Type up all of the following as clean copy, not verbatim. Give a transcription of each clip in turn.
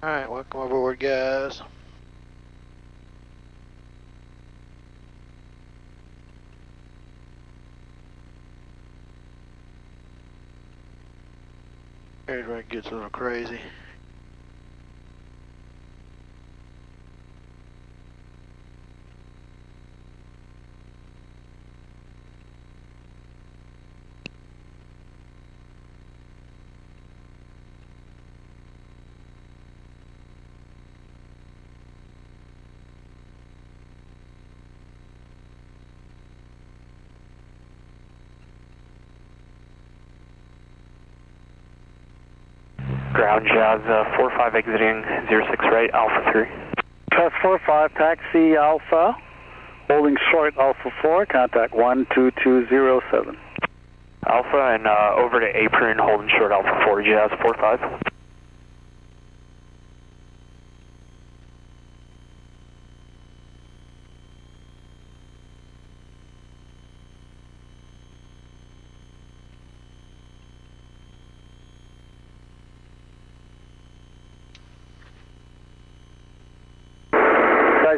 Alright, welcome aboard, guys. Here's where it gets a little crazy. Ground Jazz 45 exiting 06 right, Alpha 3. Jazz 45, taxi Alpha, holding short Alpha 4, contact 12207. Alpha and over to apron, holding short Alpha 4, Jazz 45.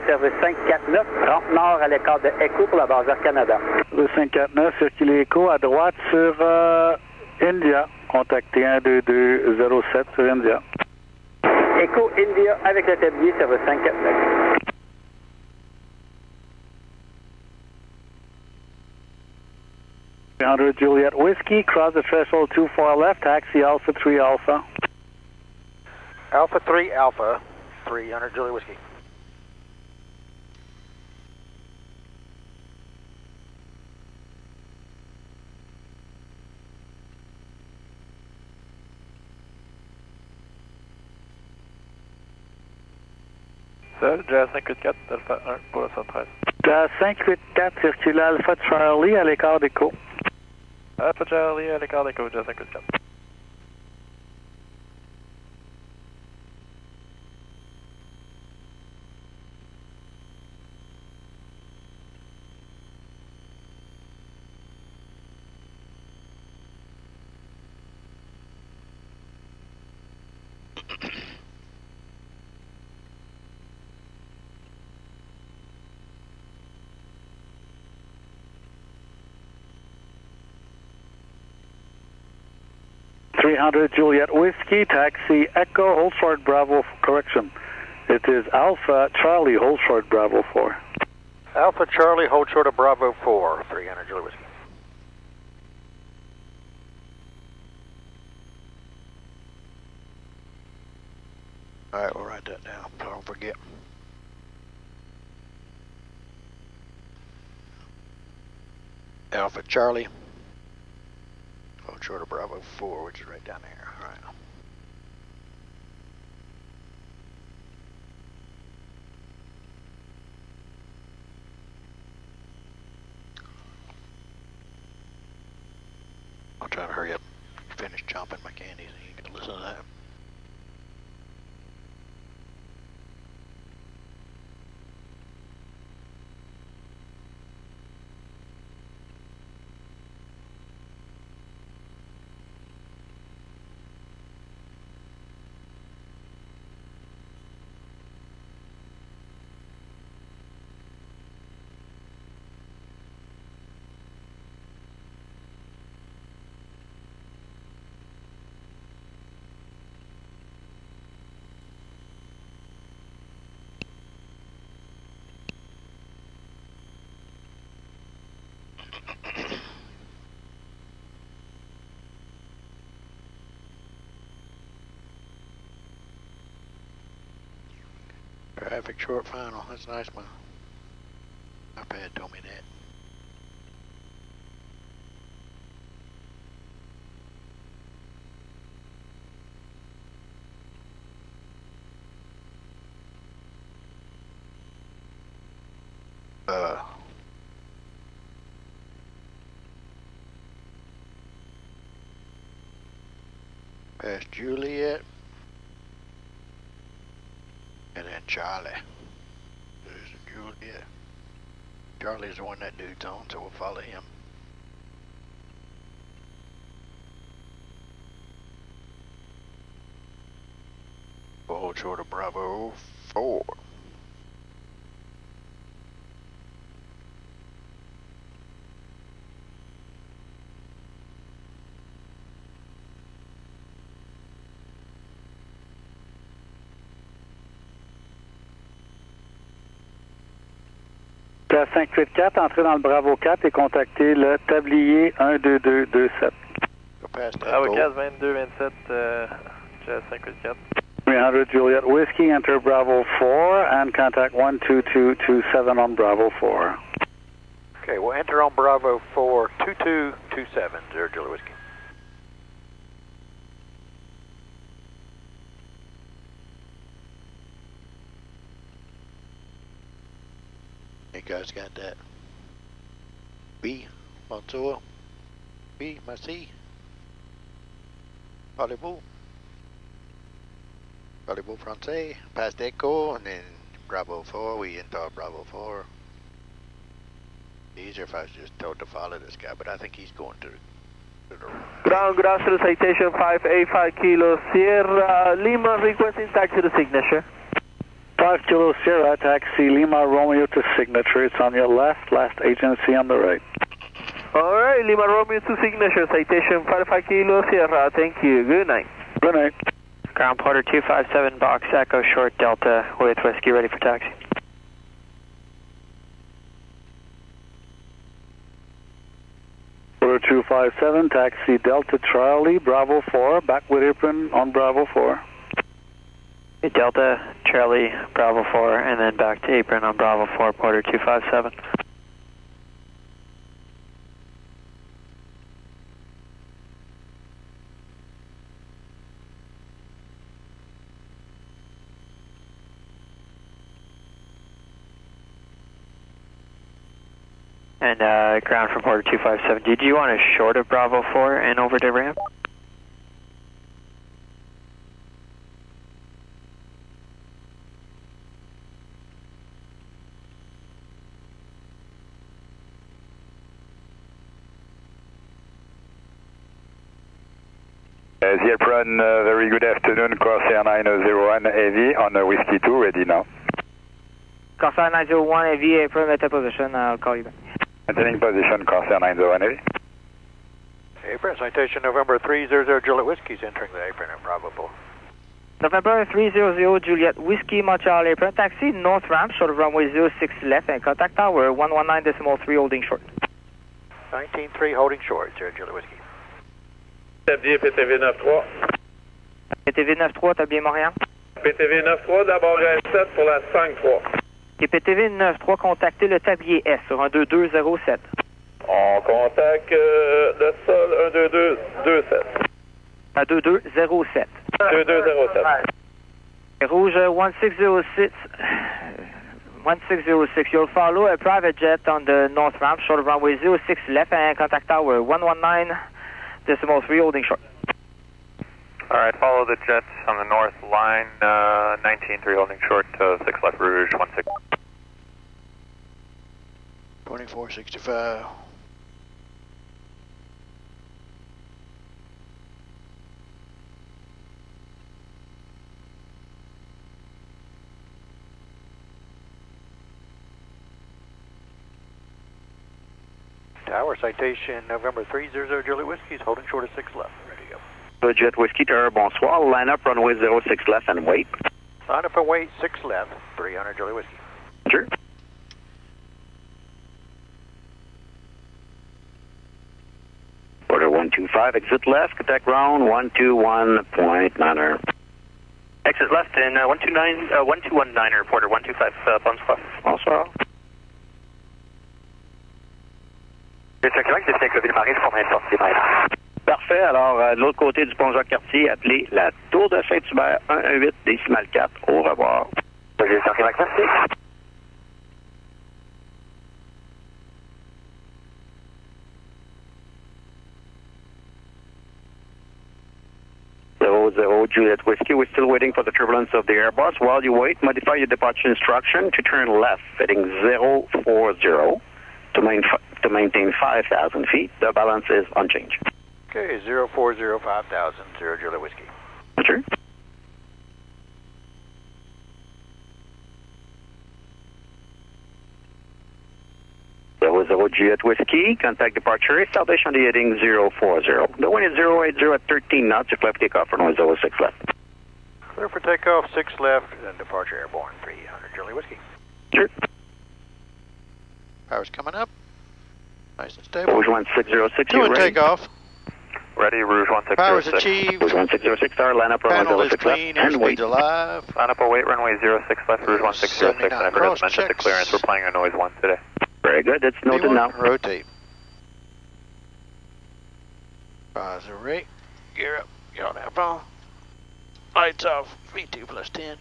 Service 549, 30 nord à l'écart de Echo pour la base Air Canada. Le 549, circulez Echo à droite sur India, contactez 12207 sur India. Echo India avec le tablier, service 549. Juliet Whiskey, cross the threshold too far left, taxi Alpha 3 Alpha. Alpha 3 Alpha, 300 Juliet Whiskey. Jazz 584, Alpha 1 pour la 113. Jazz 584, circulez Alpha Charlie à l'écart d'Echo. Alpha Charlie à l'écart d'Echo, Jazz 584. Juliet Whiskey, taxi Echo, hold short Bravo, correction. It is Alpha Charlie, hold short Bravo 4. Alpha Charlie, hold short of Bravo 4, 300 Juliet Whiskey. Alright, we'll write that down so I don't forget. Alpha Charlie, hold short of Bravo 4, which is right down there. Alright. I'll try to hurry up and finish chomping my candies and you can listen to that. Traffic short final. That's nice. My iPad told me that. Past Juliet. And then Charlie. There's Juliet. Charlie's the one that dude's on, so we'll follow him. hold short of Bravo 4. À 584, entrez dans le Bravo 4 et contactez le tablier 12227. Go past that Bravo goal. 4, 22-27, Jazz 584. 300 Juliet Whiskey, enter Bravo 4 and contact 12227 on Bravo 4. Okay, we'll enter on Bravo 4, 2227, 0 Juliet Whiskey. You guys got that? Oui, bonjour. Oui, merci. Parlez-vous? Parlez-vous français? Past Echo, and then Bravo 4, we enter Bravo 4. Easier if I was just told to follow this guy, but I think he's going to the Ground, good afternoon, citation 585 Kilo Sierra Lima, requesting taxi to signature. 5 Kilo Sierra, taxi Lima Romeo to signature. It's on your left, last agency on the right. Alright, Lima Romeo to signature, citation 55 Kilo Sierra, thank you, good night. Good night. Ground Porter 257, box Echo Short Delta with Whiskey ready for taxi. Order 257, taxi Delta Charlie, Bravo 4, back with apron on Bravo 4. Delta, Charlie, Bravo 4, and then back to apron on Bravo 4, Porter 257. And ground from Porter 257, did you want a short of Bravo 4 and over to ramp? The apron, very good afternoon, Corsair 901 Heavy on Whiskey 2, ready now. Corsair 901 Heavy, apron at position, I'll call you back. Maintaining position, Corsair 901 Heavy. Apron, citation November 300 Juliet Whiskey's entering the apron at Bravo 4. November 300 Juliet Whiskey, Montreal apron, taxi, north ramp, short of runway 06 left, and contact tower 119.3 holding short. 193 holding short, 0 Juliet Whiskey. Tablier PTV 93. PTV 93, tablier Montréal. PTV 93, d'abord S7 pour la 5-3. Et PTV 93, contactez le tablier S sur un 2207. On contacte le sol 12227. Un 2207. 2207. Rouge 1606. 1606. You'll follow a private jet on the north ramp, short of runway 06 left, and contact tower 119.3 holding short. Alright, follow the jets on the north line, 19.3 holding short, 6 left Rouge, 16. 2465. Tower, citation November 300 Juliet Whiskey's holding short of 6 left. Ready to go. Jet Whiskey Tower, bonsoir. Line up, runway 06 left and wait. Line up and wait, 6 left, 300 Juliet Whiskey. Sure. Order 125, exit left, contact ground 121.9er. Exit left in 1219er, Porter 125, bonsoir. Bonsoir. Parfait. Alors, de l'autre côté du pont Jacques-Cartier, appelez la Tour de Saint-Hubert 118 décimal 4. Au revoir. Merci. Juliet Whiskey, we're still waiting for the turbulence of the Airbus. While you wait, modify your departure instruction to turn left, heading 040 to maintain 5,000 feet. The balance is unchanged. Okay, 040 5000, 0 Juliet Whiskey. Sure. Juliet Whiskey. Contact departure, establish on the heading 040. The wind is 080 at 13 knots. Clear for takeoff for runway 06 left. Clear for takeoff, 6 left, and departure airborne, 300 Juliet Whiskey. Sure. Power's coming up. Nice and stable. Rouge 1606, Doing ready? takeoff. Ready, Rouge Power's 1606. achieved. Rouge 1606, star, line up, runway Panel is 06 clean. left, and wait. Airspeed's alive. Line up, await runway 06 left, Rouge 1606. And I forgot to mention the clearance. We're playing a noise 1 today. Very good, that's noted now. Rotate. Visor rate. Gear up. Yaw nap on. Lights off. V2 plus 10.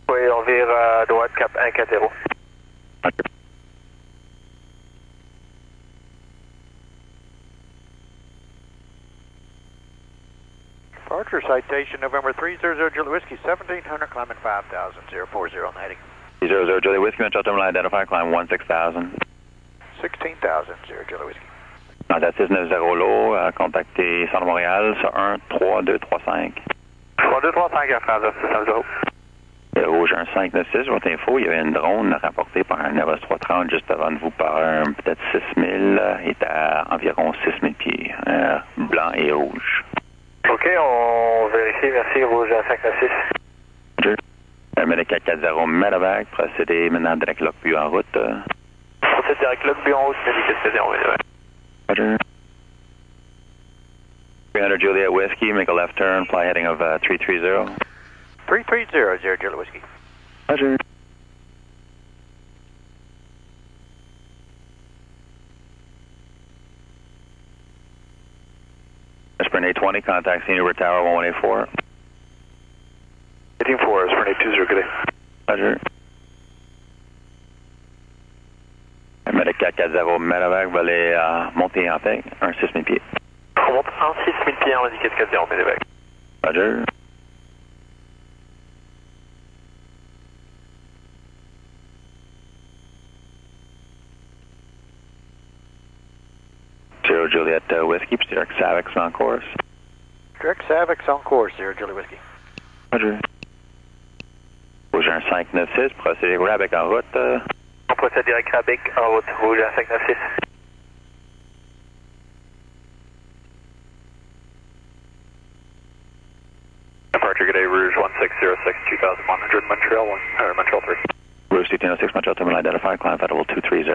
Oui, on vire à droite, cap 140. Departure citation November 300 Juliet Whiskey, 1700, climbing 5000, 040 on the heading. 00 Juliet Whiskey, Montreal terminal identified, climb 16,000. 16,000, 0 Juliet Whiskey. Dans 690 l'eau, contactez Centre Montréal sur 13235. 3235 Air France, 690. Rouge 1596, votre info, il y avait une drone rapportée par un Airbus 330 juste avant de vous par peut-être 6000, est à environ 6000 pieds, blanc et rouge. OK, on vérifie, merci, Rouge 596. Medic 440 Medevac, procédez maintenant direct Lockview en route. Procédez direct Lockview en route, Medic Expédition, Roger. 300 Juliet Whiskey, make a left turn, fly heading of 330. 330, 0 Juliet Whiskey. Roger. Sprint 820, contact Senior River Tower 1184. 184, Sprint 820, good day. Roger. Medic 440 Medevac, volet monter en tête, 6000 pieds. On monte en 6000 pieds, on indique 440 Medevac. Roger. Juliet Whiskey, direct Savix on course. Direct Savix on course, 0 Juliet Whiskey. Roger. Rouge 1596, procédez Rabec en route. On procède direct Rabec en route, Rouge 1596. Departure, good day, Rouge 1606, 2100, Montreal 1, Montreal 3. Rouge 1806, Montreal terminal identified, climb Federal 230.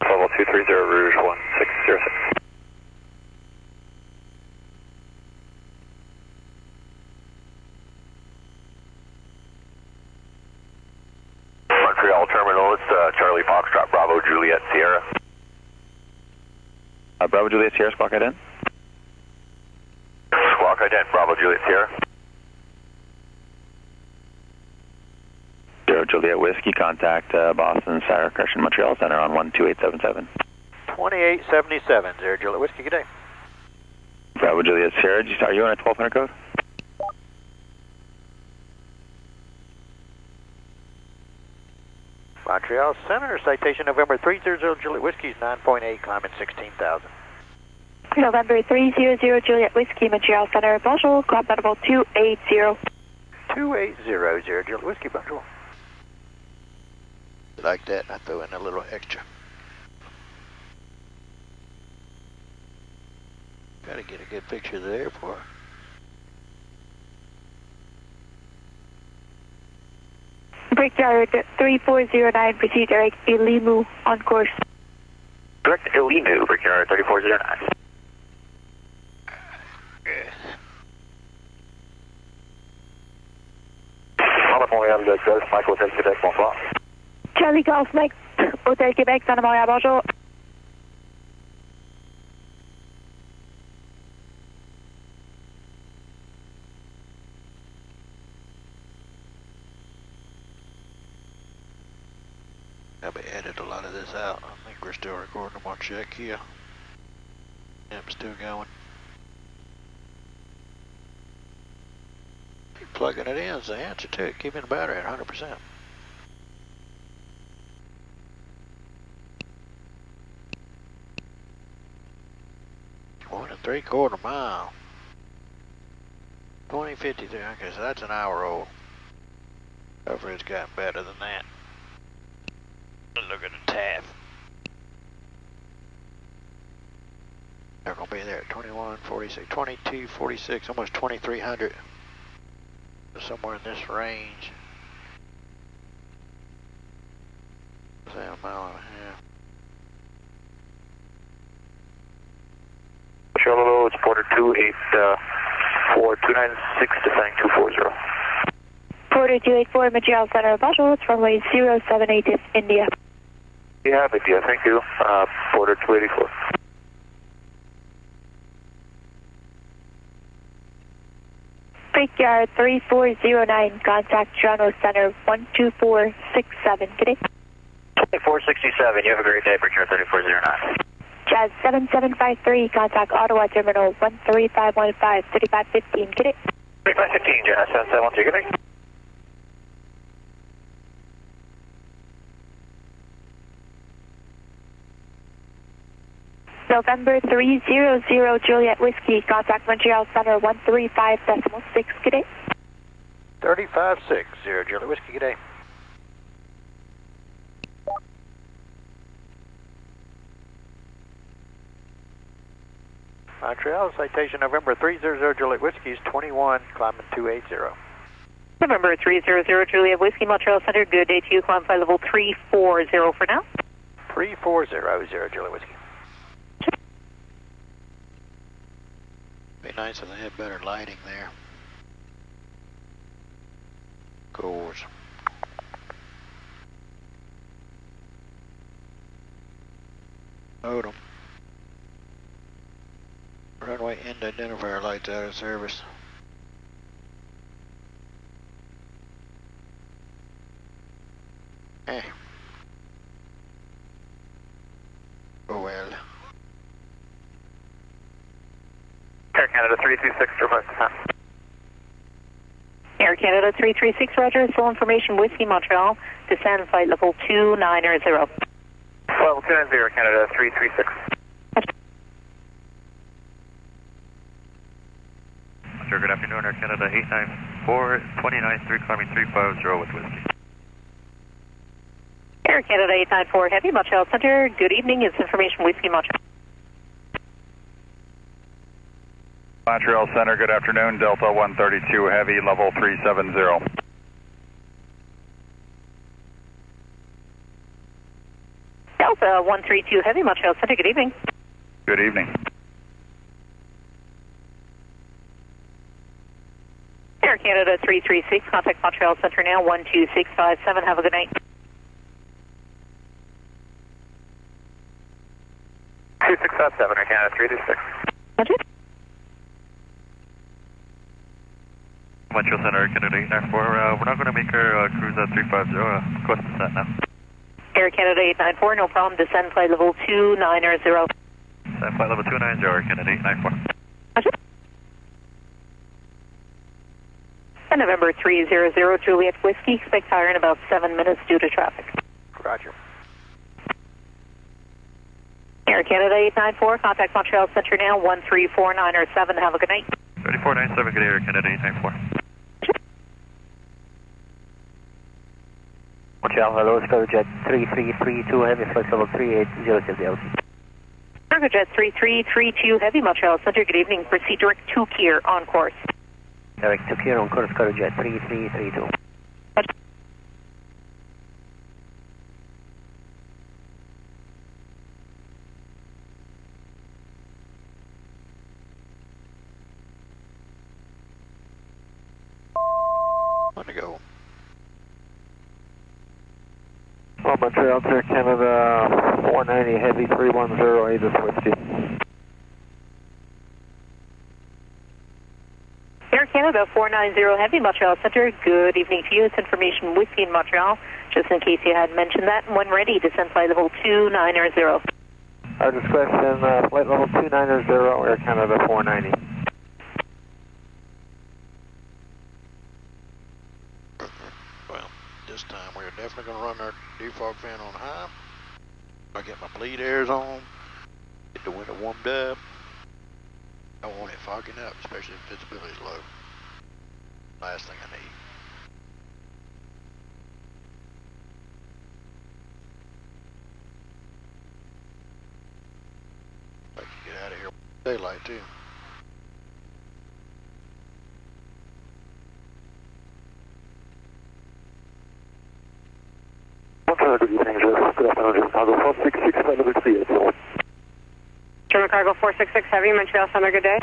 Level 230, Rouge 1606. Montreal terminal, it's Charlie Foxtrot, Bravo Juliet Sierra. Bravo Juliet Sierra, squawk ident. Squawk ident, Bravo Juliet Sierra. 0 Juliet Whiskey, contact Boston Sarah Crescent Montreal Center on 12877. 2877, 0 Juliet Whiskey, good day. Bravo Juliet Sierra, are you on a 1200 code? Montreal Center, citation November 300 Juliet Whiskey, 9.8, climbing 16,000. November 300 Juliet Whiskey, Montreal Center, bonjour, climb level 280. 280, 0 Juliet Whiskey, bonjour. Like that, and I throw in a little extra. Gotta get a good picture of the airport. Brickyard 3409, proceed direct Ilimu on course. Direct Ilimu, Brickyard 3409. Montréal, Golf, Mike, Hôtel Québec, bonsoir. Charlie Golf, Mike, Hôtel Québec, Centre Montréal, bonjour. Probably edit a lot of this out. I think we're still recording. I'm gonna check here. Yep, still going. Keep plugging it in is the answer to it. Keeping the battery at 100%. 1.75 mile. 2053. Okay, so that's an hour old. Hopefully it's gotten better than that. Look at the tab. They're gonna be there at 2146, 2246, almost 2300. Somewhere in this range. 7 mile and a half. Montreal, it's Porter 284 296 descending 240. Porter 284, Montreal Center, Bonjour, it's runway 078 is India. Yeah, India, thank you. Porter 284. Brickyard 3409, contact Toronto Center 12467. Good day. 2467, you have a great day, Brickyard 3409. Jazz 7753, contact Ottawa Terminal 13515, 3515. Good day. 3515, Jazz 7713, good day. November 300 Juliet Whiskey, contact Montreal Center 135.6. Good day. 3560 Juliet Whiskey, good day. Montreal, citation November 300 Juliet Whiskey is 21, climbing 280. November 300 Juliet Whiskey, Montreal Center, good day to you, climb flight level 340 for now. 3400 Juliet Whiskey. Be nice if they had better lighting there. Of course. Odom. Runway end identifier lights out of service. Eh. Oh well. Air Canada 326, request descent. Air Canada 336, roger, full information, Whiskey, Montreal, descend flight level 290. Level 290, Air Canada 336. Sure, good afternoon, Air Canada 894, 293, climbing 350 with Whiskey. Air Canada 894, Heavy, Montreal Center, good evening, it's information, Whiskey, Montreal. Montreal Center, good afternoon, Delta 132 Heavy, level 370. Delta 132 Heavy, Montreal Center, good evening. Good evening. Air Canada 336, contact Montreal Center now, 12657, have a good night. 2657, Air Canada 336. Roger. Montreal Center, Air Canada 894, we're not going to make our cruise at 350, request descent now. Air Canada 894, no problem, descend flight level 290. Descend flight level 290, Air Canada 894. Roger. And November 300 Juliet Whiskey, expect fire in about 7 minutes due to traffic. Roger. Air Canada 894, contact Montreal Center now, 13497, have a good night. 3497, good day, Air Canada 894. Montreal, hello, Cargojet 3332 Heavy, flight level 3806 LT. Cargojet 3332 Heavy, Montreal Center, good evening, proceed direct to Kier on course. Direct to Kier on course, Cargojet 3332. On to go. Well, Montreal, Air Canada 490 Heavy, 310 Avis Whiskey. Air Canada 490 Heavy, Montreal Center, good evening to you. It's information Whiskey in Montreal, just in case you had mentioned that. And when ready, descend flight level 290. Our discretion, flight level 290, Air Canada 490. Well, this time we're definitely going to run our defog fan on high. I get my bleed airs on, get the window warmed up, Don't want it fogging up, especially if visibility is low. Last thing I need. Like you get out of here with daylight too. Good evening, good afternoon, Chicago 466, level 380. German Cargo 466 Heavy, Montreal Center, good day.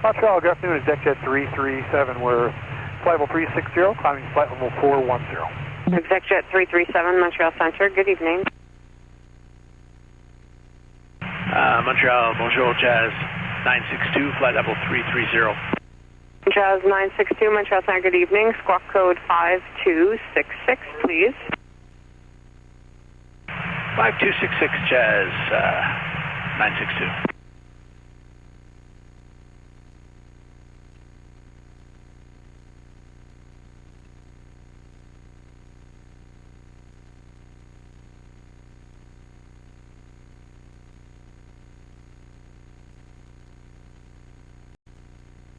Montreal, good afternoon, it's Exec 337. We're flight level 360, climbing flight level 410. Exec 337, Montreal Center, good evening. Montreal, bonjour, Jazz 962, flight level 330. Jazz 962, Montreal Center, good evening. Squawk code 5266, please. 5266, Jazz 962.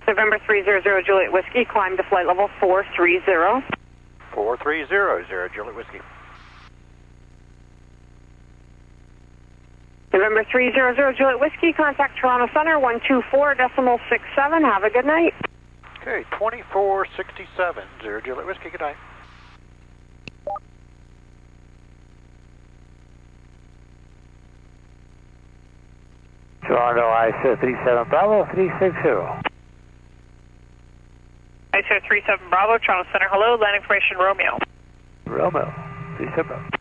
November 300 Juliet Whiskey, climb to flight level 430. 4300 Juliet Whiskey. November 300 Juliet Whiskey, contact Toronto Center 124.67. Have a good night. Okay, 2467 Juliet Whiskey, good night. Toronto ISO 37 Bravo 360. ISO 37 Bravo, Toronto Center, hello, landing information Romeo. Romeo, 37.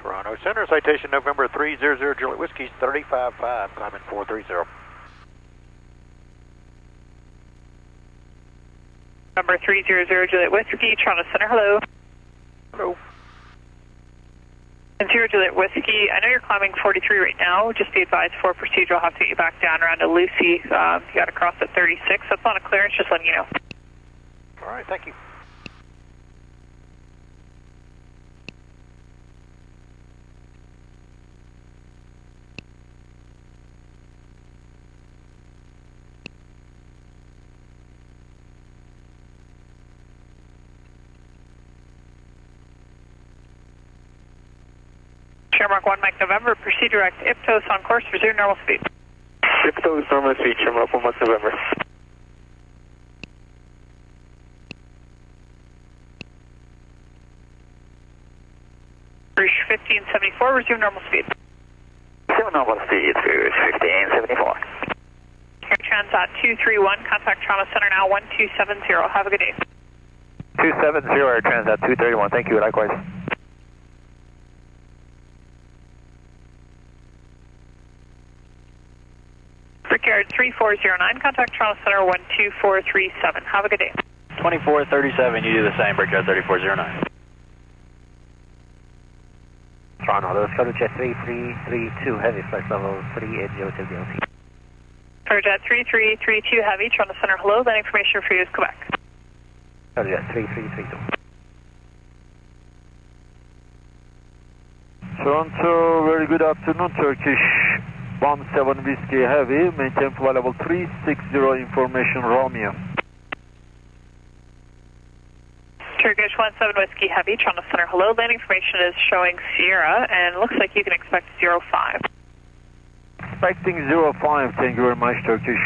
Toronto Center, citation November 300 Juliet Whiskey, 35.5, climbing 430. Number 300 Juliet Whiskey, Toronto Center, hello. Hello. Interior Juliet Whiskey, I know you're climbing 43 right now. Just be advised for procedure, I'll have to get you back down around to Lucy. You got to cross at 36. That's not a clearance, just letting you know. All right, thank you. Shamrock 1 Mike November, proceed direct Iptos on course, resume normal speed. Iptos normal speed, Shamrock 1 Mike November. Bridge 1574, resume normal speed. Resume normal speed, Bridge 1574. Air Transat 231, contact Toronto Center now 1270. Have a good day. 270 Air Transat 231, thank you, likewise. Brickyard 3409, contact Toronto Center 12437. Have a good day. 2437, you do the same, Brickyard 3409. Toronto, let's go to jet 3332 heavy, flight level 380 to DLT. Jet 3332 heavy, Toronto Center, hello, that information for you is Quebec. Jet 3332. Toronto, very good afternoon, Turkish 17 Whiskey Heavy, maintain flight level 360, information Romeo. Turkish 17 Whiskey Heavy, Toronto Center, hello, landing information is showing Sierra, and looks like you can expect 05. Expecting 05, thank you very much, Turkish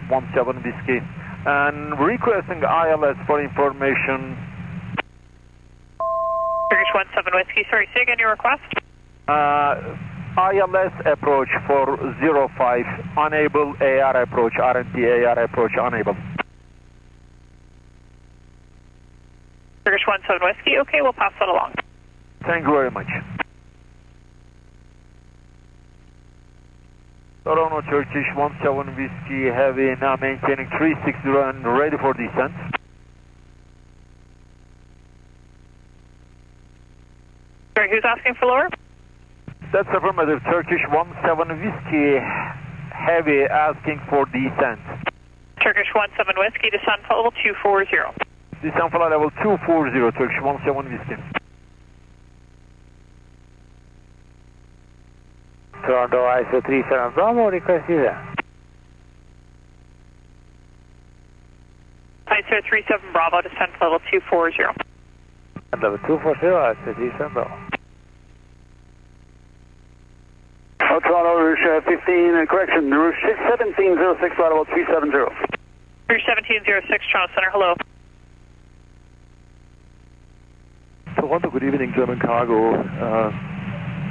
17 Whiskey. And requesting ILS for information. Turkish 17 Whiskey, sorry, say again your request? ILS approach for 05, unable AR approach, RNT AR approach, unable. Turkish 17 Whiskey, okay, we'll pass that along. Thank you very much. Toronto, Turkish 17 Whiskey Heavy, now maintaining 360 and ready for descent. Sorry, who's asking for lower? That's affirmative. Turkish 17 Whiskey Heavy asking for descent. Turkish 17 Whiskey, descent flight level 240. Descent flight level 240, Turkish 17 Whiskey. Toronto ISO37 Bravo, request you there. ISO37 Bravo, descent level 240. Level 240, ISO37 Bravo. Toronto, Rouge 15, correction, Rouge 1706, flight level 370. Rouge 1706, Toronto Center, hello. Toronto, good evening, German cargo.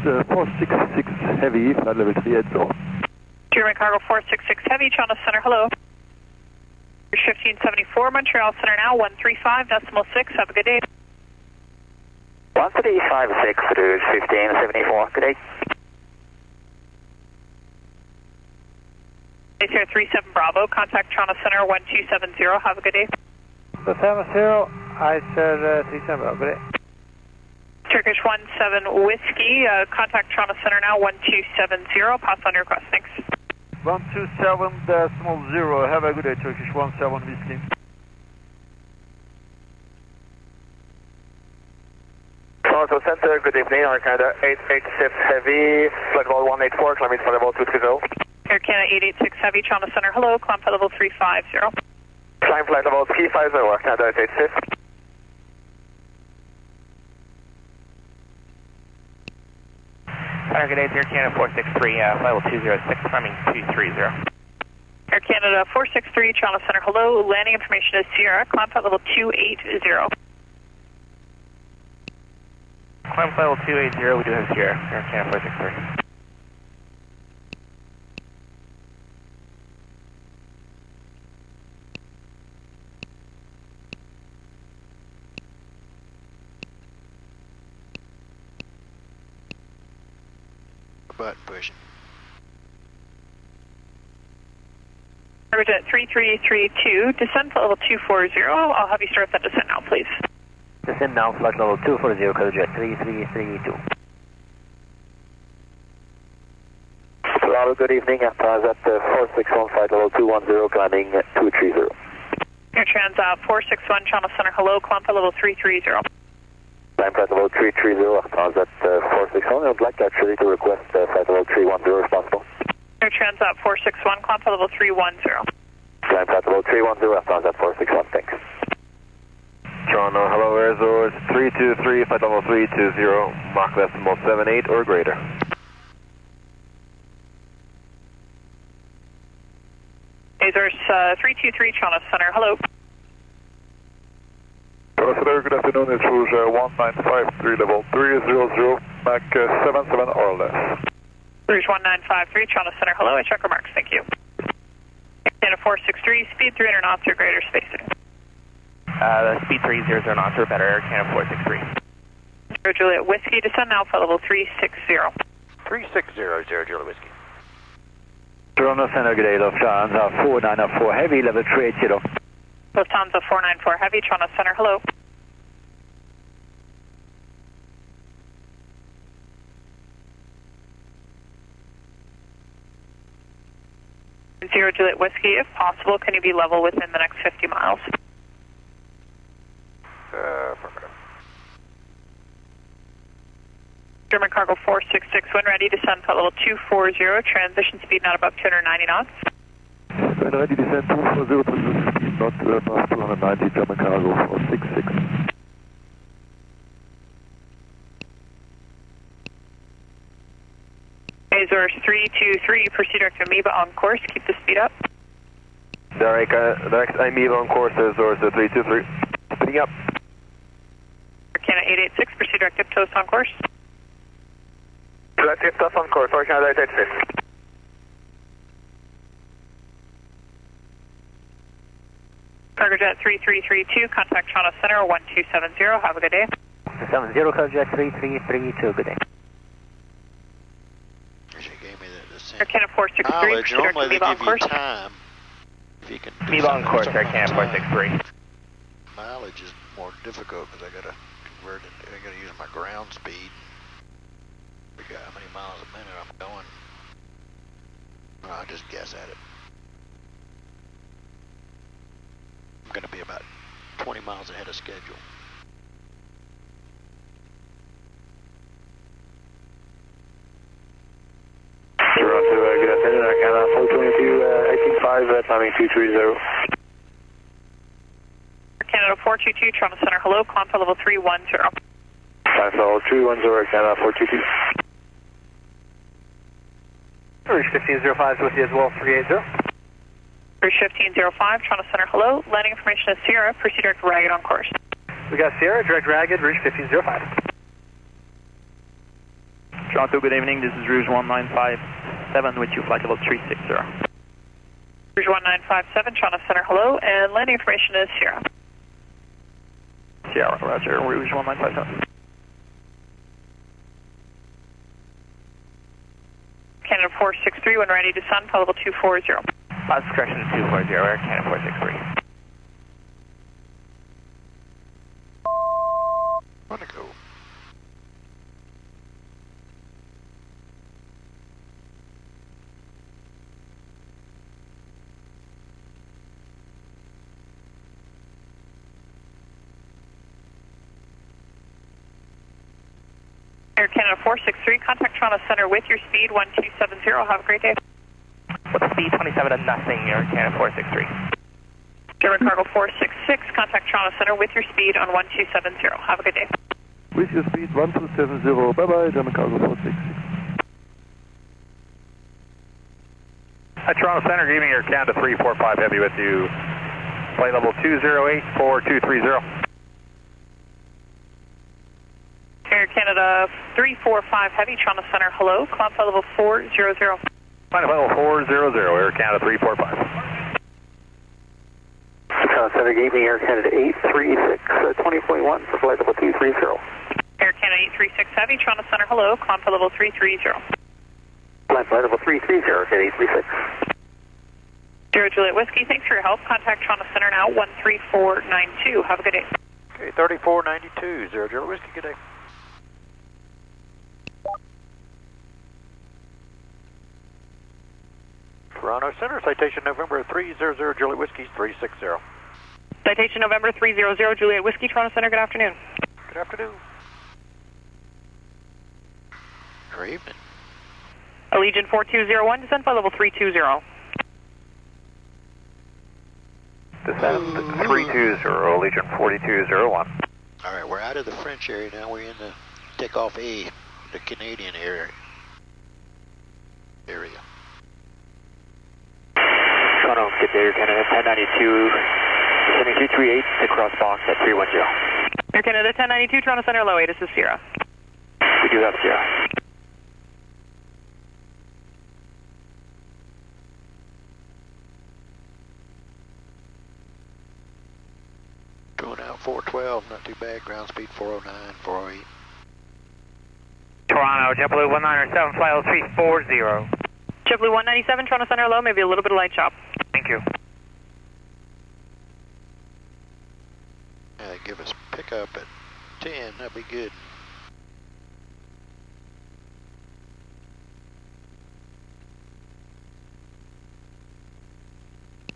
466 heavy, flight level 380. German cargo 466 heavy, Toronto Center, hello. Rouge 1574, Montreal Center now, 135.6, have a good day. 1356, Rouge 1574, good day. ISO37 Bravo, contact Toronto Center 1270, have a good day. 70, ISO37 Bravo, good day. Turkish 17 Whiskey, contact Toronto Center now 1270, pass on your request, thanks. 127.0, have a good day, Turkish 17 Whiskey. Toronto Center, good evening, Air Canada 886 Heavy, flight level 184, climbing flight level 230. Air Canada 886 Heavy, Toronto Center, hello, climb flight level 350. Climb flight level 350, Air Canada 886. Target 8, Air Canada 463, flight level 206, climbing 230. Air Canada 463, Toronto Center, hello, landing information is Sierra, climb flight level 280. Climb flight level 280, we do have Sierra, Air Canada 463. Button pushing. Target 3332, descent level 240. I'll have you start that descent now, please. Descend now, flight level 240, Cargojet 3332. Toronto, good evening, Transat 461, flight level 210, climbing 230. Air Transat 461, Toronto Center, hello, climb flight level 330. Climb flight level 330, Transat 461. I would like actually to request flight level 310 if possible. Air Transat 461, climb flight level 310. Climb flight level 310, Transat 461, thanks. Toronto, hello, Air Source 323, flight level 320, Mach decimal 78 or greater. Azores 323, Toronto Center, hello. Center, good afternoon, it's Rouge 1953, level 300, Mach 77 or less. Rouge 1953, Toronto Center, hello, I check remarks, thank you. Canada 463, speed 300 knots or greater spacing. Speed 300 knots or better, Air Canada 463. Zero Juliet Whiskey, descend now for level 360. 360, Zero Juliet Whiskey. Toronto Center, good day, Lufthansa 494 heavy, level 380. Lufthansa 494 Heavy, Toronto Center, hello. Zero Juliet Whiskey, if possible, can you be level within the next 50 miles? Affirmative. German Cargo 466, when ready, descend at level 240, transition speed not above 290 knots. When ready, descend 240, transition speed not above 290, German Cargo 466. Azores 323, proceed direct Amoeba on course, keep the speed up. Direct Amoeba on course, Azores 323, speeding up. Canada 886, proceed direct Iptos on course. Direct Iptos on course, or Canada 886. Cargojet 3332, contact Toronto Center 1270, have a good day. 70, Cargojet 3332, good day. Air Canada 463, proceed direct Amoeba on course. Time. If you can Amoeba on course, Air Canada 463. Mileage is more difficult because I gotta convert it. I gotta use my ground speed. Figure out how many miles a minute I'm going. I'll just guess at it. I'm gonna be about 20 miles ahead of schedule. Toronto, good afternoon, Air Canada 422, 18.5, climbing 230. Canada 422, Toronto Center, hello, climb for level 310. Climb for level 310, Air Canada 422. Ridge 1505 with you as well, 380. Ridge 1505, Toronto Center, hello, landing information is Sierra, proceed direct ragged on course. We got Sierra, direct ragged, Ridge 1505. Toronto, good evening. This is Rouge 1957 with you, flight level 360. Rouge 1957, Toronto Center, hello, and landing information is Sierra. Sierra, roger, Rouge 1957. Canada 463, when ready, descend, flight level 240. Correction to 240, Air Canada 463. Want to go. Air Canada 463, contact Toronto Center with your speed 1270. Have a great day. With speed 27 and nothing, Air Canada 463. German Cargo 466, contact Toronto Center with your speed on 1270. Have a good day. With your speed 1270, bye-bye, German Cargo 466. At Toronto Center, good evening, Air Canada 345 Heavy with you. Flight level 208-4230. Air Canada 345 Heavy, Toronto Center, hello, climb flight level 400. Flight level 400, Air Canada 345. Toronto Center, good evening, Air Canada 836, 20.1 for flight level 230. Air Canada 836 Heavy, Toronto Center, hello, climb flight level 330. Flight level 330, Air Canada 836. Zero Juliet Whiskey, thanks for your help. Contact Toronto Center now, 13492. Have a good day. Okay, 3492, Zero Juliet Whiskey, good day. Toronto Center, citation November 300 Juliet Whiskey 360. Citation November 300 Juliet Whiskey, Toronto Center, good afternoon. Good afternoon. Good evening. Allegiant 4201, descend flight level 320. Descend 320, Allegiant 4201. All right, we're out of the French area now. We're in the Takeoff A, the Canadian area. Toronto, get there, Canada 1092, descending 238 to cross box at 310. Air Canada 1092, Toronto Center, low 8, this is Sierra. We do have Sierra. Going out 412, not too bad. Ground speed 409, 408. Toronto, JetBlue 197, flight level 340. JetBlue 197, Toronto Center, low, maybe a little bit of light chop. Thank you. Yeah, they give us pickup at 10, that'd be good.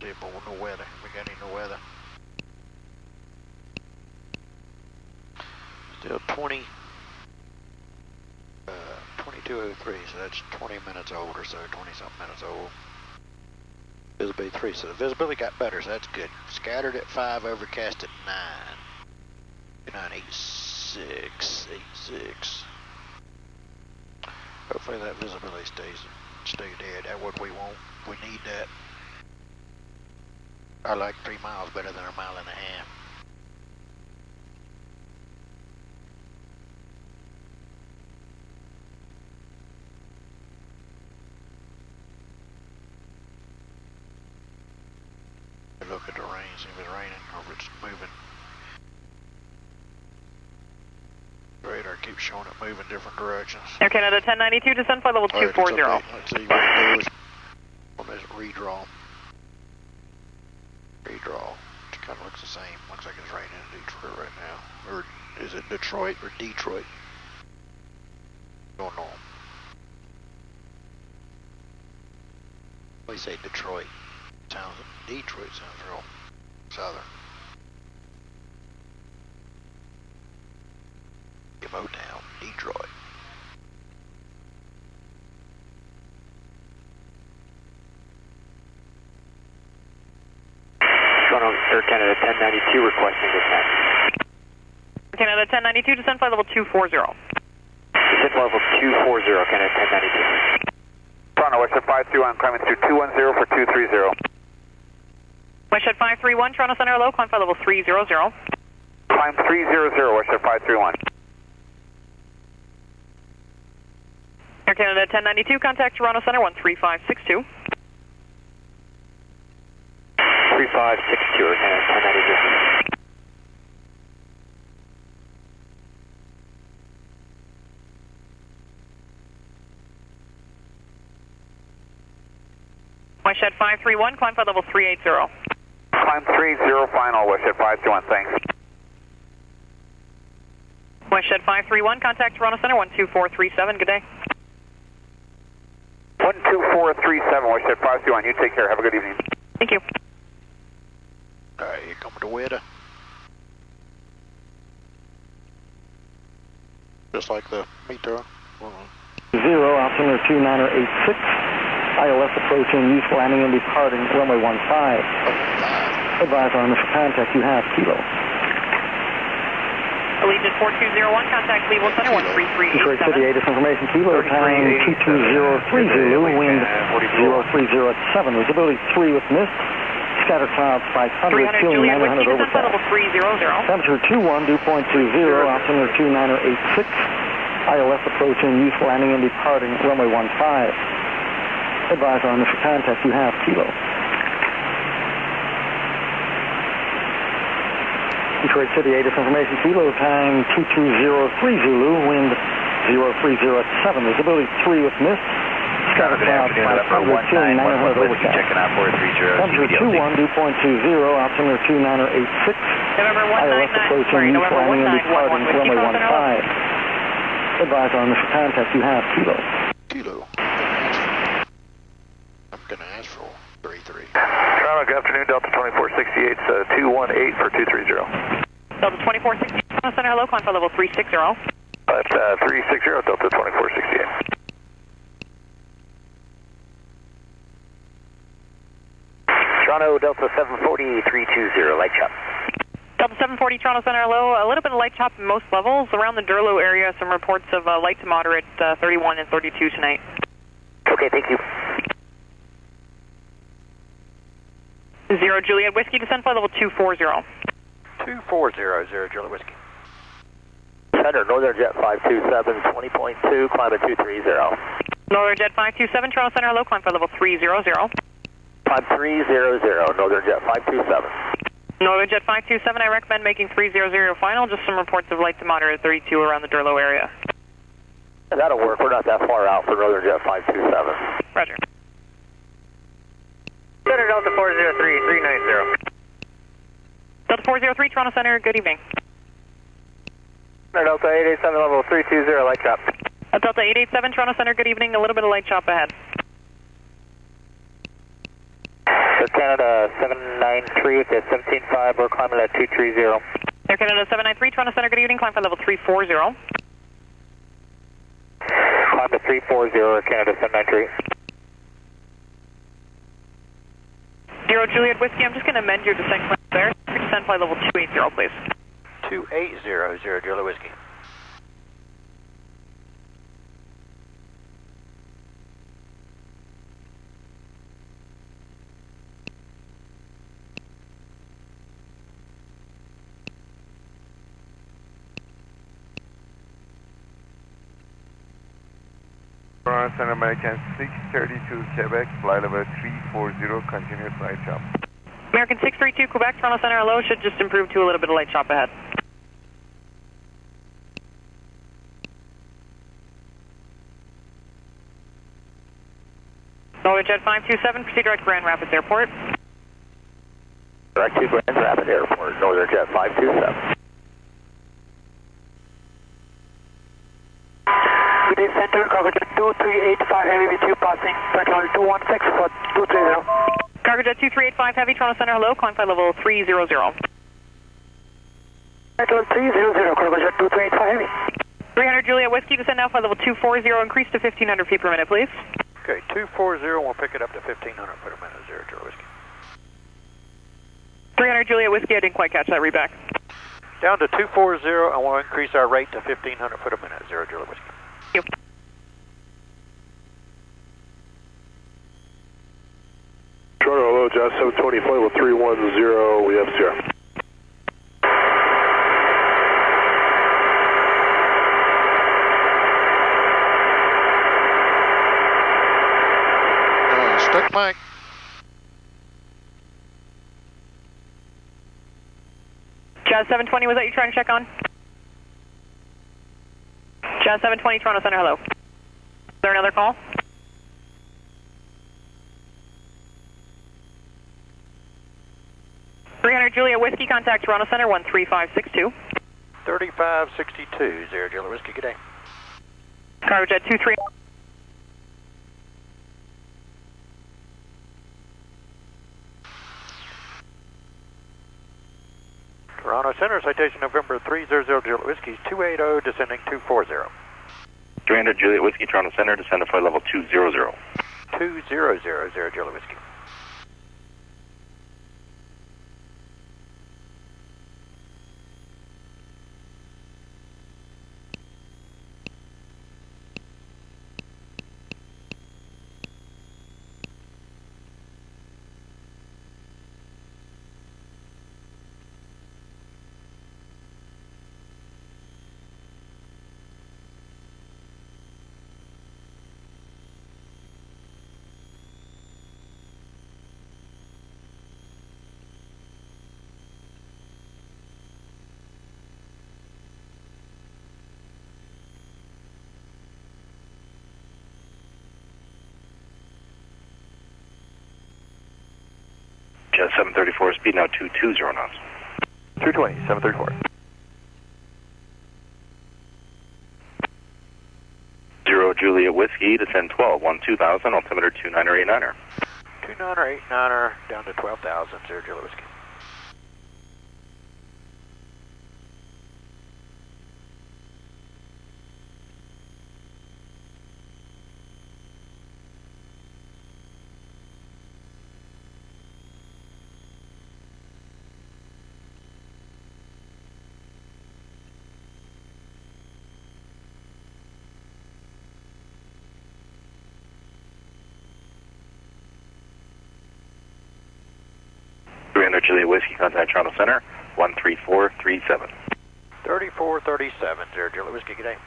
See if no weather. We got any no weather. Still 2203, so that's 20 minutes old or so, 20-something minutes old. Visibility 3, so the visibility got better, so that's good. Scattered at 5, overcast at 9. 986, 86. Hopefully that visibility stay dead. That's what we want. We need that. I like 3 miles better than a mile and a half. Look at the rain, see if it's raining or if it's moving. Radar keeps showing it moving different directions. Air Canada 1092, descend flight level 240. Right, okay. Let's see what it goes on this redraw. Redraw. It kind of looks the same. Looks like it's raining in Detroit right now. Or is it Detroit or Detroit? Don't know. We say Detroit. Detroit sounds real southern. Go down, Detroit. Air Canada 1092 requesting descent. Canada 1092, descent flight level 240. Descent level 240, Canada 1092. Toronto, Westjet 531, climbing through 210 for 230. Westjet 531, Toronto Center low, climb flight level 300. Climb 300, Westjet 531. Air Canada 1092, contact Toronto Center 13562. 3562, Air Canada 1092. Westjet 531, climb flight level 380. Climb 30 final, Westjet 531, thanks. Westjet 531, contact Toronto Center 12437, good day. 12437, Westjet 531, you take care, have a good evening. Thank you. Alright, here comes the weather. Just like the meter. 0, altimeter 2986. ILS approaching, useful landing and departing, runway 15. Advise on initial contact, you have Kilo. Allegiant 4201, contact Level Center 13387. Detroit City, ATIS information, Kilo, time 2203 Zulu, wind 0307, visibility 3 with mist, scatter clouds 500, 300 feeling Juliet 900 Whiskey, over descent level 300. Temperature 21, dew point 20, altimeter 2986. ILS approaching, useful landing and departing, runway 15. Advise on initial contact, you have Kilo. Detroit City, ATIS information, Kilo, time 2203 Zulu, wind 0307, visibility 3 with mist, scatter clouds 500, feeling 900 overcast. Checking out 430. Temperature 21, dew point 20, altimeter 2986. November ILS 199, approaching, useful landing and departing, runway 15. Advise on initial contact, you have Kilo. Kilo. I'm gonna ask for 33. Toronto, good afternoon, Delta 2468, 218 for 230. Delta 2460, Toronto Center hello, climb flight level 360. That's 360, Delta 2468. Toronto, Delta 740, 320, light chop. Delta 740, Toronto Center hello, a little bit of light chop in most levels. Around the Durlow area, some reports of light to moderate 31 and 32 tonight. Okay, thank you. 0 Juliet Whiskey, descent flight level 240. 2400, Juliet Whiskey. Center, Northern Jet 527, 20.2, climb at 230. Northern Jet 527, Toronto Center hello, climb flight level 300. Climb 300, Northern Jet 527. Northern Jet 527, I recommend making 300 final, just some reports of light to moderate 32 around the Durlow area. That'll work, we're not that far out for Northern Jet 527. Roger. Center, Delta 403, 390. Delta 403, Toronto Center, good evening. Center, Delta 887, level 320, light chop. Delta 887, Toronto Center, good evening, a little bit of light chop ahead. Air Canada 793 with the 17.5, we're climbing at 230. Air Canada 793, Toronto Center, good evening, climb flight level 340. Climb to 340, Air Canada 793. 0 Juliet Whiskey, I'm just going to amend your descent climb there. Descent flight level 280, please. 2800, Juliet Whiskey. Toronto Center, American 632 Quebec, flight level 340, continuous light chop. American 632 Quebec, Toronto Center hello, should just improve to a little bit of light chop ahead. Northern Jet 527, proceed direct to Grand Rapids Airport. Direct to Grand Rapids Airport, Northern Jet 527. Good day, Center, Cargo Jet 2385 Heavy with you passing Petrol 216 for 230. Cargo Jet 2385 Heavy, Toronto Center hello, climb flight level 300. Petrol 300, Cargo Jet 2385 Heavy. 300 Juliet Whiskey, descend now flight level 240, increase to 1500 feet per minute, please. Okay, 240, we'll pick it up to 1500 per minute, Juliet Whiskey. 300 Juliet Whiskey, I didn't quite catch that, read back. Down to 240, I want to increase our rate to 1,500 foot a minute, 0 Juliet Whiskey. Thank you. Charter, hello, Jazz 720, flight level 310, we have Sierra. Stuck mic. Jazz 720, was that you trying to check on? Jazz 720, Toronto Center, hello. Is there another call? Juliet Whiskey, contact Toronto Center, 13562. 3562, 0 Juliet Whiskey, good day. Cargo Jet 23. Toronto Center, citation November 300 Juliet Whiskey, 280, descending 240. 300 Juliet Whiskey, Toronto Center, descend to flight level 200. 200, 0 Juliet Whiskey. Jet 734, speed now 220 knots. 220, 734. 0 Juliet Whiskey, descend 12, 2000, altimeter 2989er. 2989er, down to 12,000, 0 Juliet Whiskey. Juliet Whiskey, contact Toronto Center, 13437. 3437, 0 Juliet Whiskey, good day.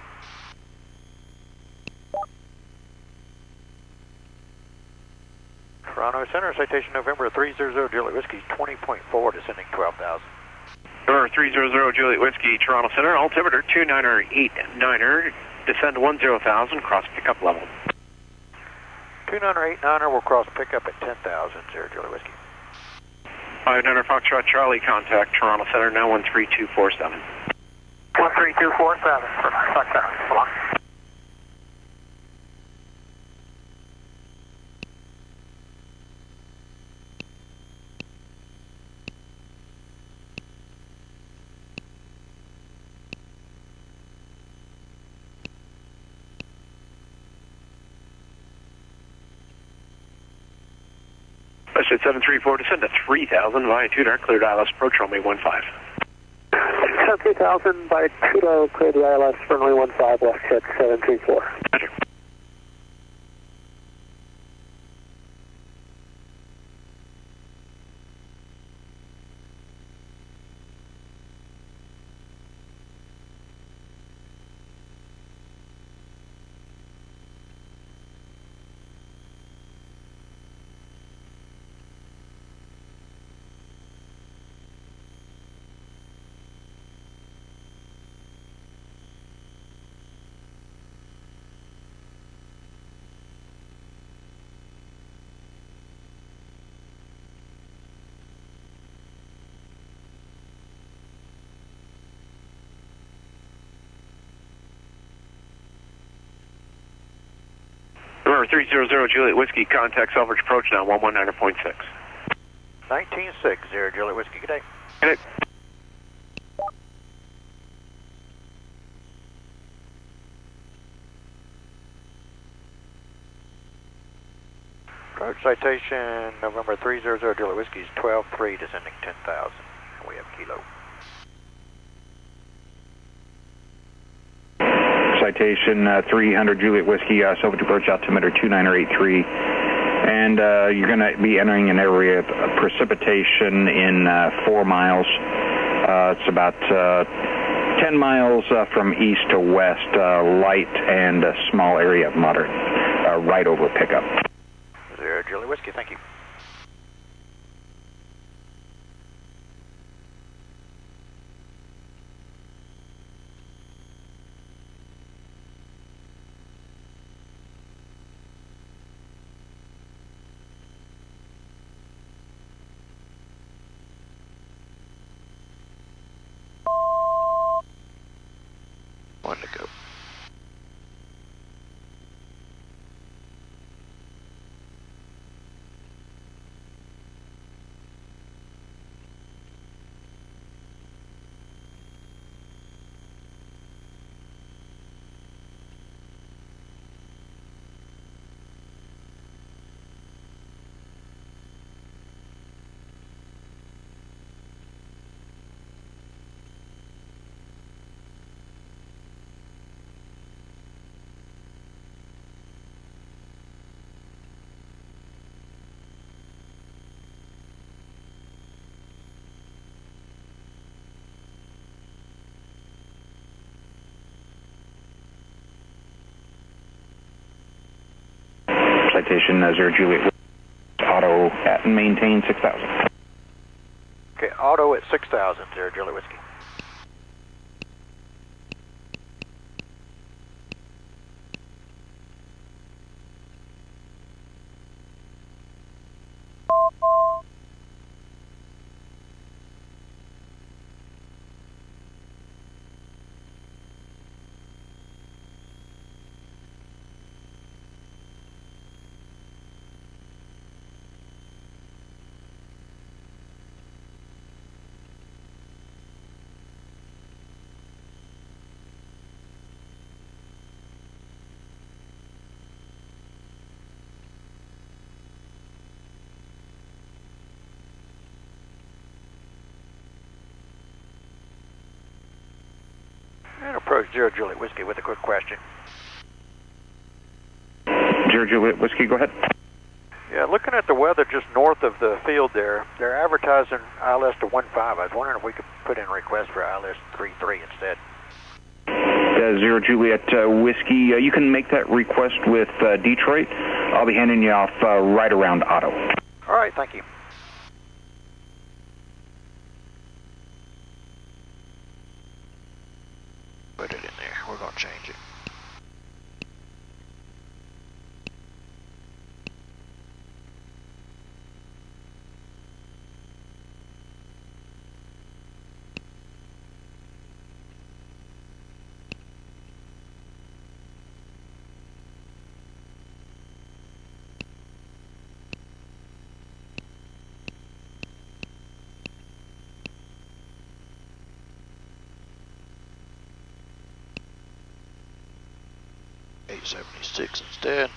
Toronto Center, citation November 300 Juliet Whiskey, 20.4, descending 12,000. November 300 Juliet Whiskey, Toronto Center, altimeter 2989er, descend 10,000, cross pickup level. 2989er will cross pickup at 10,000, 0 Juliet Whiskey. 59 Foxtrot Charlie, contact Toronto Center, now 13247. 13247, so long. Westjet 734, descend to 3000 via Tudor, cleared ILS approach runway 15. 3000 by Tudor, cleared the ILS runway 15, Westjet 734. Roger. November 300 Juliet Whiskey, contact Selfridge approach now 119.6. 196, 0 Juliet Whiskey, good day. Good day. Road citation, November 300 Juliet Whiskey, 12-3, descending 10,000. We have kilo. Citation 300 Juliet Whiskey, Silver approach altimeter 2983. And you're going to be entering an area of precipitation in 4 miles. It's about 10 miles from east to west, light and a small area of moderate, right over pickup. 0 Juliet Whiskey, thank you. One to go. Citation 0 Juliet Auto at maintain 6,000. Okay, auto at 6,000, 0 Juliet Whiskey. And approach 0 Juliet Whiskey with a quick question. 0 Juliet Whiskey, go ahead. Yeah, looking at the weather just north of the field there, they're advertising ILS to 1.5. I was wondering if we could put in a request for ILS 3.3 instead. 0 Juliet Whiskey, you can make that request with Detroit. I'll be handing you off right around Otto. All right, thank you. Put it in there. We're going to change it. .876 instead.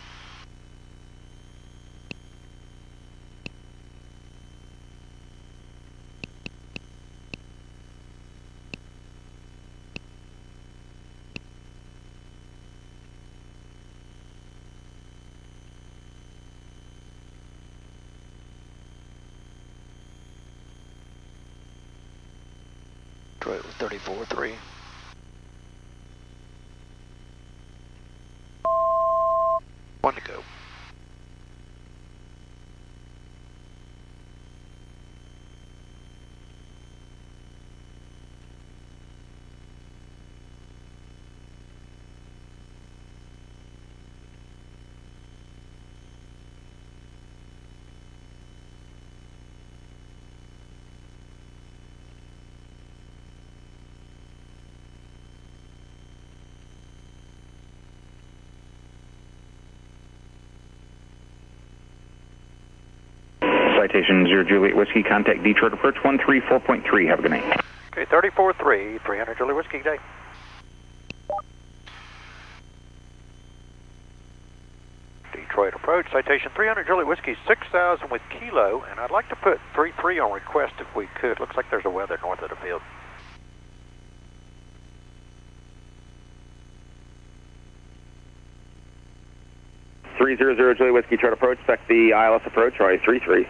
Detroit with 34.3. One to go. Citation 0 Juliet Whiskey, contact Detroit approach 134.3. Have a good night. Okay, 34.3, 300 Juliet Whiskey, good day. Detroit Detroit approach, citation 300 Juliet Whiskey 6000 with Kilo, and I'd like to put 33 on request if we could. Looks like there's a weather north of the field. .300 Juliet Whiskey, turn approach, expect the ILS approach, runway 33.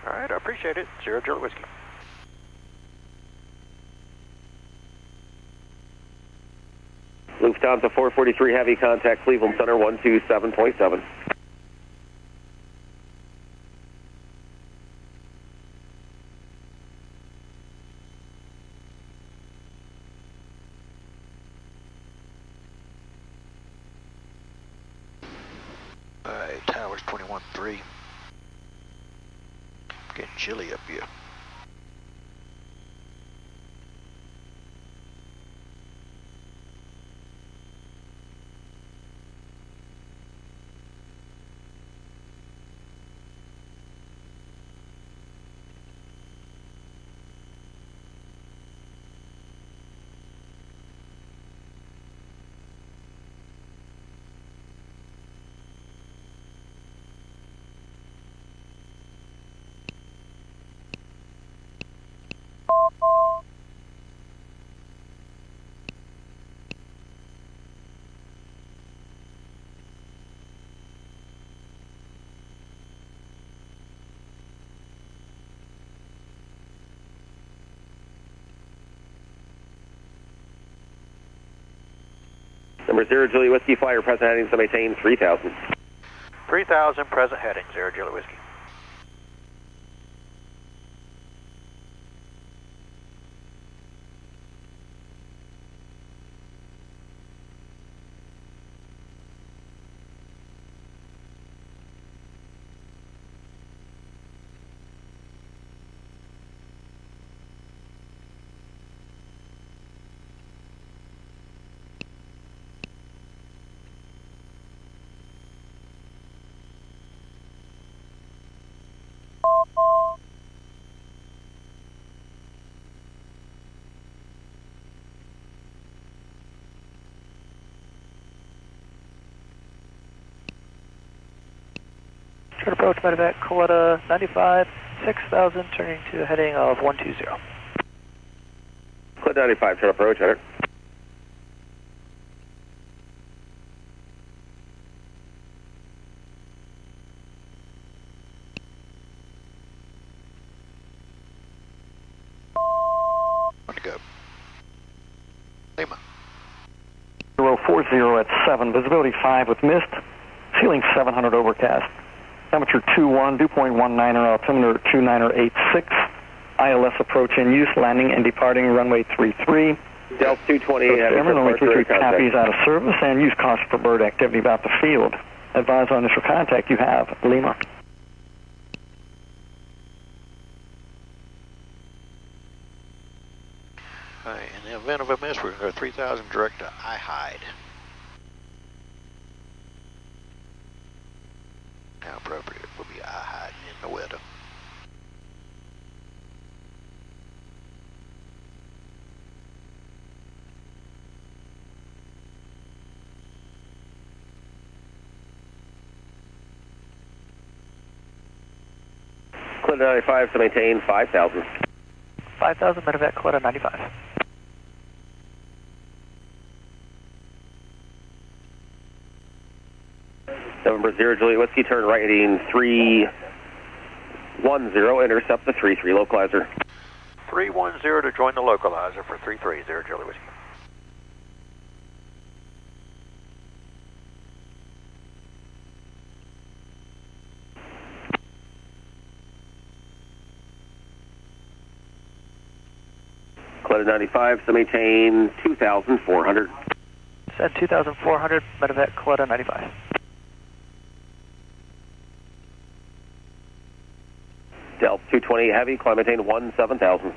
All right, I appreciate it. 0 Juliet Whiskey. Lufthansa 443 Heavy, contact Cleveland Center 127.7. Alright, towers 21-3. Getting chilly up here. Number 0 Juliet Whiskey, flyer present heading, so maintain 3000. 3000 present heading, 0 Juliet Whiskey. Short approach, medevac, Coletta 95, 6000, turning to a heading of 120. Coletta 95, short approach, header. On to go. Lima. 040 at 7, visibility 5 with mist, ceiling 700 overcast. Temperature 21, dew point 19er, altimeter 2986. ILS approach in use, landing and departing runway 33. Delta 220, runway 33 copies out of service, and use caution for bird activity about the field. Advise on initial contact you have, Lima. Alright, in the event of a miss, we're going to go 3000 direct to I-hide. How appropriate will be I-hiding in the weather. Coletta 95, so maintain 5000. 5000, medevac, Coletta 95. November 0 Juliet Whiskey, turn right heading 310, intercept the 33 localizer. 310 to join the localizer for 330 Juliet Whiskey. Coletta 95, so maintain 2400. Said 2400, medevac, Coletta 95. Delta 220 heavy, climb maintain 17000.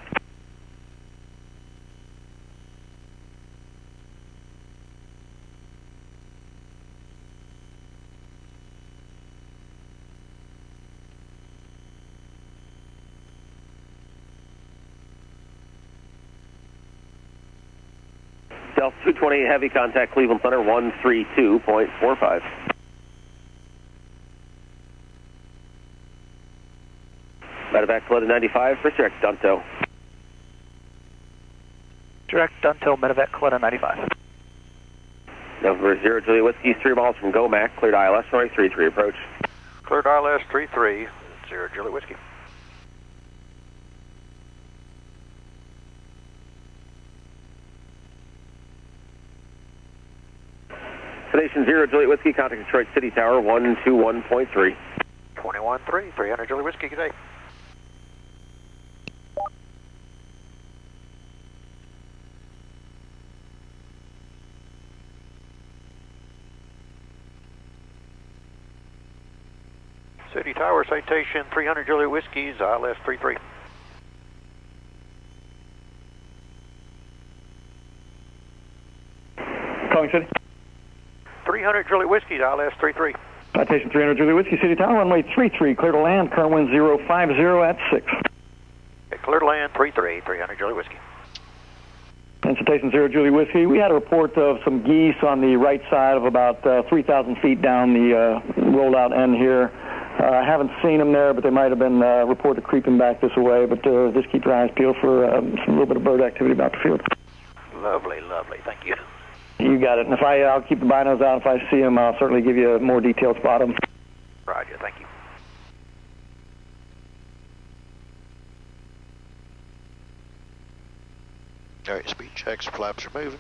Delta 220 heavy, contact Cleveland Center 132.45. Medevac Coletta 95, first direct Dunto. Direct Dunto, Medevac Coletta 95. November 0 Juliet Whiskey, 3 miles from GOMAC, cleared ILS, runway 33 approach. Cleared ILS 33, 0 Juliet Whiskey. Station 0 Juliet Whiskey, contact Detroit City Tower 121.3. 21-3, 300 Juliet Whiskey, good day. City Tower, citation 300 Juliet Whiskey's ILS 33. Calling City. 300 Juliet Whiskey's ILS 33. Citation 300 Juliet Whiskey, City Tower, runway 33, clear to land, current wind 050 at 6. Okay, clear to land 33, 300 Juliet Whiskey. And Citation 0 Juliet Whiskey, we had a report of some geese on the right side of about 3,000 feet down the rolled-out end here. I haven't seen them there, but they might have been reported creeping back this way, but just keep your eyes peeled for some little bit of bird activity about the field. Lovely, lovely, thank you. You got it. And if I'll keep the binos out. If I see them, I'll certainly give you a more detailed spot of them. Roger, thank you. All right, speed checks, flaps are moving.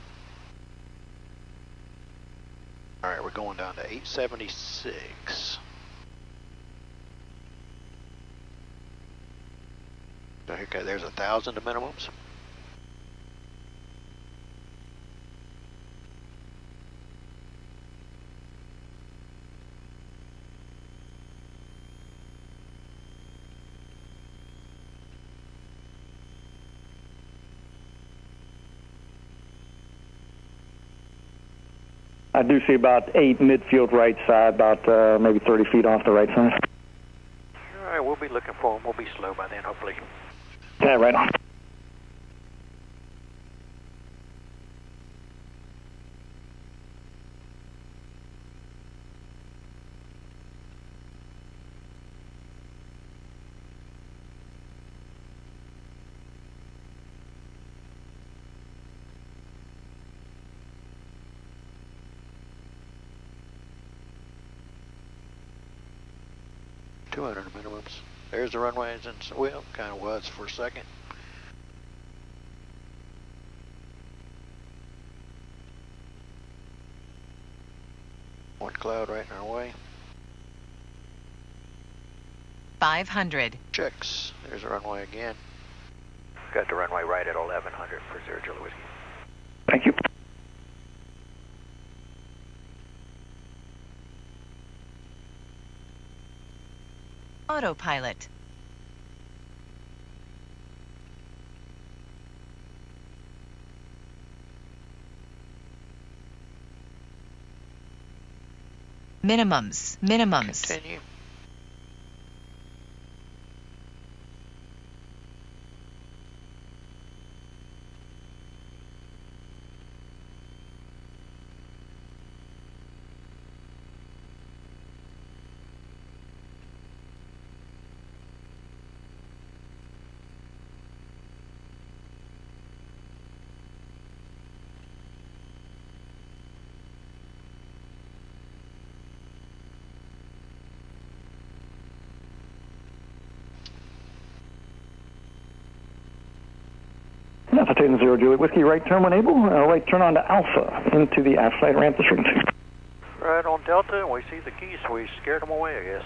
All right, we're going down to 876. Okay, there's 1,000 to minimums. I do see about 8 midfield right side, about maybe 30 feet off the right side. All right, we'll be looking for them. We'll be slow by then, hopefully. Yeah, right on. Minimums. There's the runways, and well, kind of was for a second. One cloud right in our way. 500. Checks. There's the runway again. Got the runway right at 1100 for 0 Juliet Whiskey. Thank you. Autopilot. Minimums. Continue. Takeoff 0 Juliet Whiskey, right turn when able, right turn on to Alpha, into the aft side ramp, the frequency. Right on Delta, and we see the geese. We scared them away, I guess.